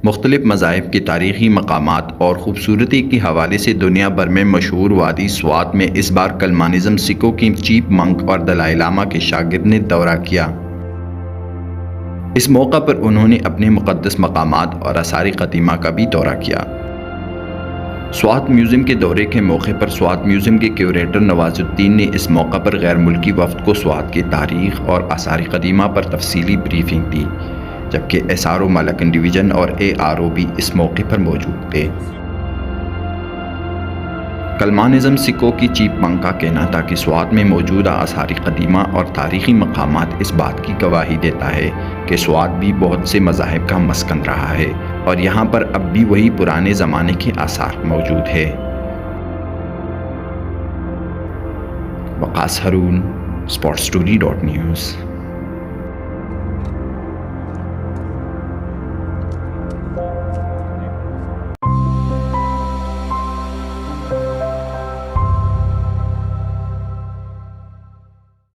مختلف مذاہب کے تاریخی مقامات اور خوبصورتی کے حوالے سے دنیا بھر میں مشہور وادی سوات میں اس بار کلمانزم سکھوں کی چیف منک اور دلائی لاما کے شاگرد نے دورہ کیا۔ اس موقع پر انہوں نے اپنے مقدس مقامات اور آثار قدیمہ کا بھی دورہ کیا۔ سوات میوزیم کے دورے کے موقع پر سوات میوزیم کے کیوریٹر نواز الدین نے اس موقع پر غیر ملکی وفد کو سوات کی تاریخ اور آثار قدیمہ پر تفصیلی بریفنگ دی، جبکہ ایس آر او ملکن ڈویژن اور اے آر او بھی اس موقع پر موجود تھے۔ کلمانزم سکھوں کی چیف منک کا کہنا تھا کہ سوات میں موجودہ آثار قدیمہ اور تاریخی مقامات اس بات کی گواہی دیتا ہے کہ سوات بھی بہت سے مذاہب کا مسکن رہا ہے اور یہاں پر اب بھی وہی پرانے زمانے کے آثار موجود ہے۔ وقاص ہارون، sportstory.news